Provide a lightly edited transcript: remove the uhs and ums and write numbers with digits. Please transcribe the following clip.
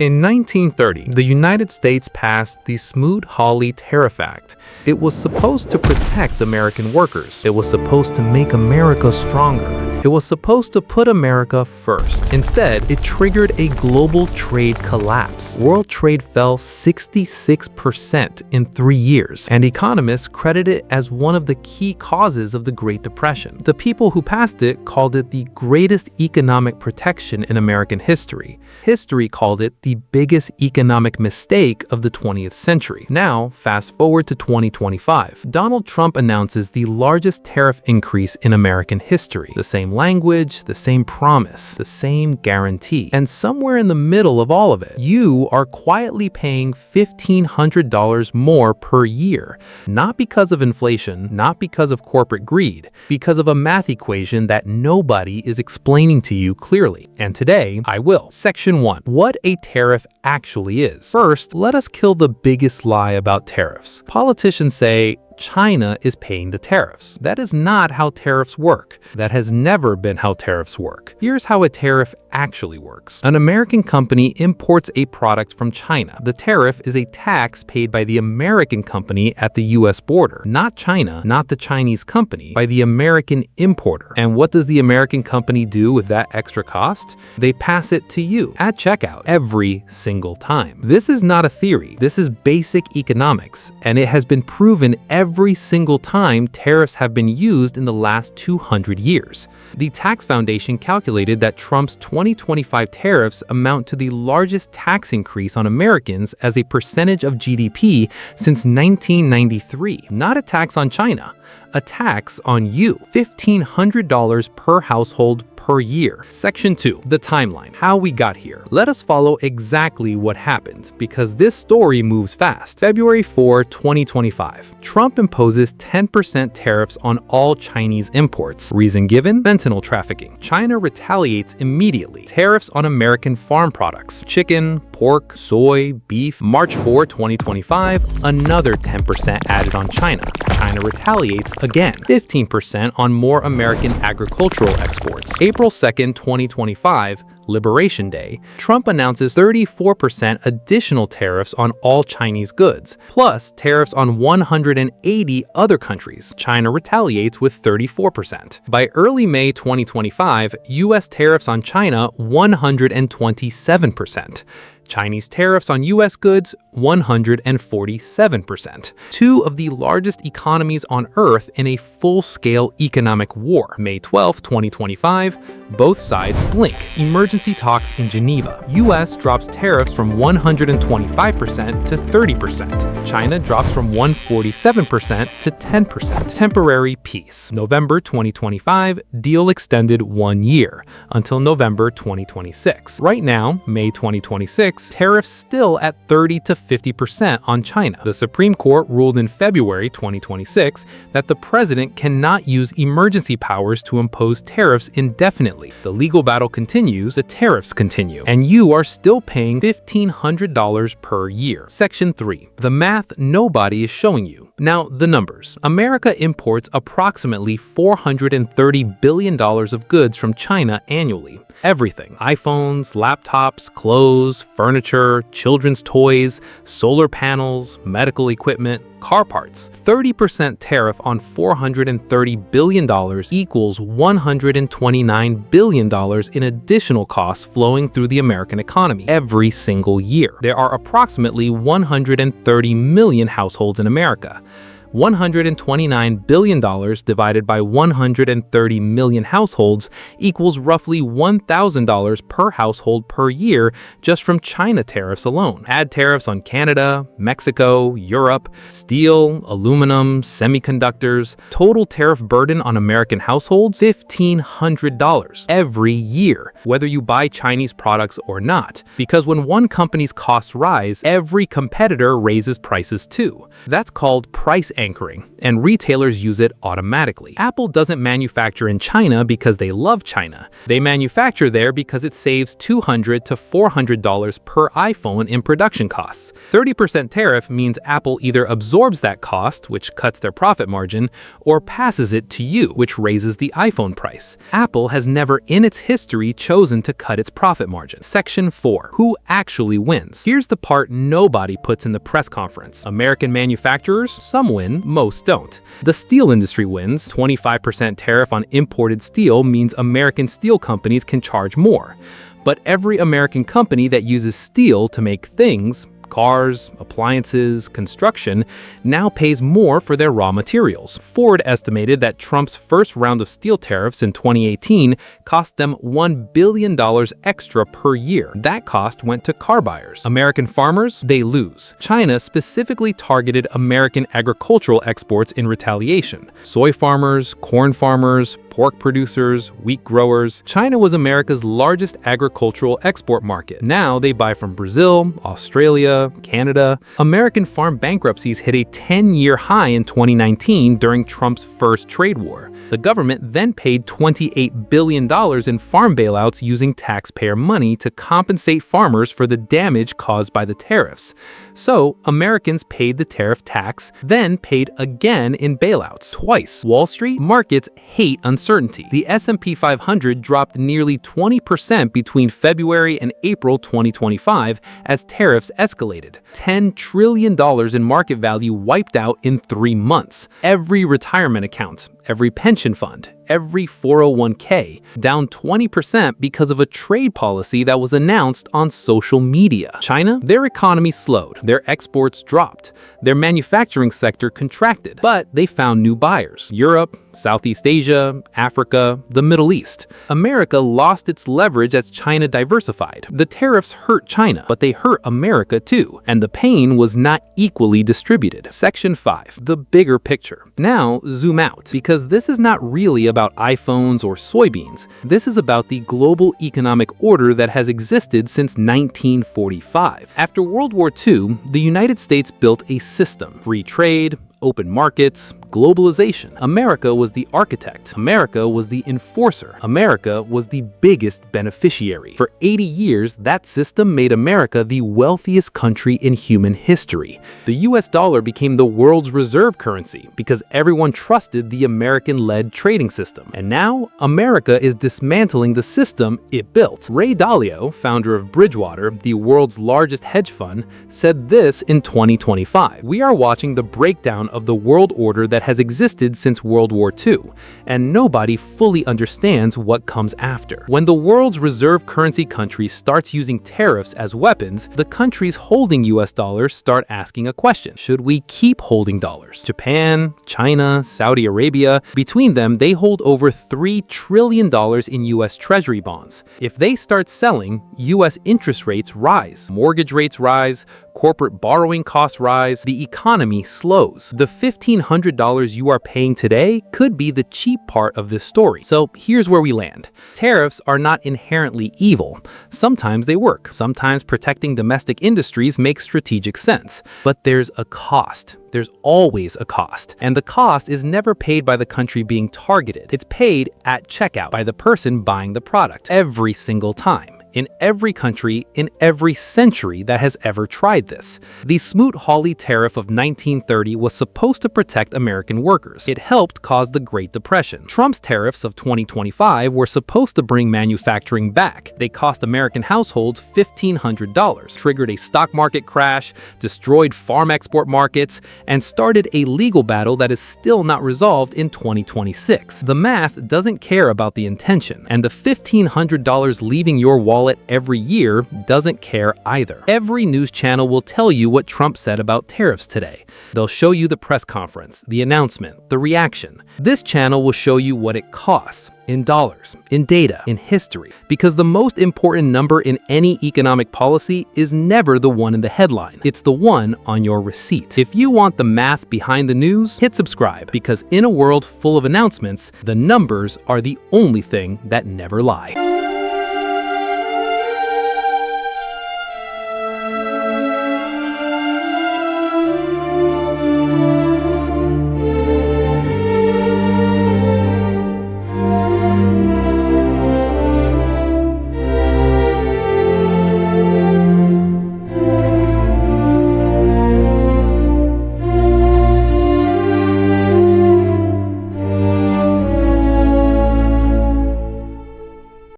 In 1930, the United States passed the Smoot-Hawley Tariff Act. It was supposed to protect American workers. It was supposed to make America stronger. It was supposed to put America first. Instead, it triggered a global trade collapse. World trade fell 66% in 3 years, and economists credit it as one of the key causes of the Great Depression. The people who passed it called it the greatest economic protection in American history. History called it the biggest economic mistake of the 20th century. Now, fast forward to 2025. Donald Trump announces the largest tariff increase in American history. The same language, the same promise, the same guarantee. And somewhere in the middle of all of it, you are quietly paying $1,500 more per year. Not because of inflation, not because of corporate greed, because of a math equation that nobody is explaining to you clearly. And today, I will. Section 1. What a tariff actually is. First, let us kill the biggest lie about tariffs. Politicians say, China is paying the tariffs. That is not how tariffs work. That has never been how tariffs work. Here's how a tariff actually works. An American company imports a product from China. The tariff is a tax paid by the American company at the US border. Not China, not the Chinese company, by the American importer. And what does the American company do with that extra cost? They pass it to you at checkout every single time. This is not a theory. This is basic economics, and it has been proven every single time tariffs have been used in the last 200 years. The Tax Foundation calculated that Trump's 2025 tariffs amount to the largest tax increase on Americans as a percentage of GDP since 1993. Not a tax on China, a tax on you. $1,500 per household per year. Section 2. The timeline. How we got here. Let us follow exactly what happened, because this story moves fast. February 4, 2025. Trump imposes 10% tariffs on all Chinese imports. Reason given? Fentanyl trafficking. China retaliates immediately. Tariffs on American farm products. Chicken, pork, soy, beef. March 4, 2025. Another 10% added on China. China retaliates again. 15% on more American agricultural exports. April 2nd, 2025, Liberation Day, Trump announces 34% additional tariffs on all Chinese goods, plus tariffs on 180 other countries. China retaliates with 34%. By early May 2025, U.S. tariffs on China, 127%. Chinese tariffs on U.S. goods, 147%. Two of the largest economies on Earth in a full-scale economic war. May 12, 2025, both sides blink. Emergency talks in Geneva. U.S. drops tariffs from 125% to 30%. China drops from 147% to 10%. Temporary peace. November 2025, deal extended 1 year, until November 2026. Right now, May 2026, tariffs still at 30 to 50% on China. The Supreme Court ruled in February 2026 that the president cannot use emergency powers to impose tariffs indefinitely. The legal battle continues, the tariffs continue, and you are still paying $1,500 per year. Section 3. The math nobody is showing you. Now, the numbers. America imports approximately $430 billion of goods from China annually. Everything. iPhones, laptops, clothes, furniture, children's toys, solar panels, medical equipment, car parts. 30% tariff on $430 billion equals $129 billion in additional costs flowing through the American economy every single year. There are approximately 130 million households in America. $129 billion divided by 130 million households equals roughly $1,000 per household per year just from China tariffs alone. Add tariffs on Canada, Mexico, Europe, steel, aluminum, semiconductors. Total tariff burden on American households, $1,500 every year, whether you buy Chinese products or not. Because when one company's costs rise, every competitor raises prices too. That's called price anchoring, and retailers use it automatically. Apple doesn't manufacture in China because they love China. They manufacture there because it saves $200 to $400 per iPhone in production costs. 30% tariff means Apple either absorbs that cost, which cuts their profit margin, or passes it to you, which raises the iPhone price. Apple has never in its history chosen to cut its profit margin. Section 4. Who actually wins? Here's the part nobody puts in the press conference. American manufacturers, some win, most don't. The steel industry wins. 25% tariff on imported steel means American steel companies can charge more. But every American company that uses steel to make things, cars, appliances, construction, now pays more for their raw materials. Ford estimated that Trump's first round of steel tariffs in 2018 cost them $1 billion extra per year. That cost went to car buyers. American farmers, they lose. China specifically targeted American agricultural exports in retaliation. Soy farmers, corn farmers, pork producers, wheat growers. China was America's largest agricultural export market. Now they buy from Brazil, Australia, Canada. American farm bankruptcies hit a 10-year high in 2019 during Trump's first trade war. The government then paid $28 billion in farm bailouts using taxpayer money to compensate farmers for the damage caused by the tariffs. So, Americans paid the tariff tax, then paid again in bailouts. Twice. Wall Street markets hate uncertainty. The S&P 500 dropped nearly 20% between February and April 2025 as tariffs escalated. $10 trillion in market value wiped out in 3 months. Every retirement account, every pension fund, every 401k, down 20% because of a trade policy that was announced on social media. China, their economy slowed, their exports dropped, their manufacturing sector contracted, but they found new buyers. Europe, Southeast Asia, Africa, the Middle East. America lost its leverage as China diversified. The tariffs hurt China, but they hurt America too, and the pain was not equally distributed. Section 5. The bigger picture. Now, zoom out, because this is not really about iPhones or soybeans. This is about the global economic order that has existed since 1945. After World War II, the United States built a system: free trade, open markets, globalization. America was the architect. America was the enforcer. America was the biggest beneficiary. For 80 years, that system made America the wealthiest country in human history. The US dollar became the world's reserve currency because everyone trusted the American-led trading system. And now, America is dismantling the system it built. Ray Dalio, founder of Bridgewater, the world's largest hedge fund, said this in 2025. "We are watching the breakdown of the world order that has existed since World War II, and nobody fully understands what comes after. When the world's reserve currency country starts using tariffs as weapons, the countries holding US dollars start asking a question. Should we keep holding dollars? Japan, China, Saudi Arabia, between them, they hold over $3 trillion in US Treasury bonds. If they start selling, US interest rates rise, mortgage rates rise, corporate borrowing costs rise, the economy slows. The $1,500 you are paying today could be the cheap part of this story. So here's where we land. Tariffs are not inherently evil. Sometimes they work. Sometimes protecting domestic industries makes strategic sense. But there's a cost. There's always a cost. And the cost is never paid by the country being targeted. It's paid at checkout by the person buying the product every single time. In every country, in every century that has ever tried this. The Smoot-Hawley tariff of 1930 was supposed to protect American workers. It helped cause the Great Depression. Trump's tariffs of 2025 were supposed to bring manufacturing back. They cost American households $1,500, triggered a stock market crash, destroyed farm export markets, and started a legal battle that is still not resolved in 2026. The math doesn't care about the intention, and the $1,500 leaving your wallet every year doesn't care either. Every news channel will tell you what Trump said about tariffs today. They'll show you the press conference, the announcement, the reaction. This channel will show you what it costs, in dollars, in data, in history, because the most important number in any economic policy is never the one in the headline. It's the one on your receipt. If you want the math behind the news, hit subscribe, because in a world full of announcements, the numbers are the only thing that never lie.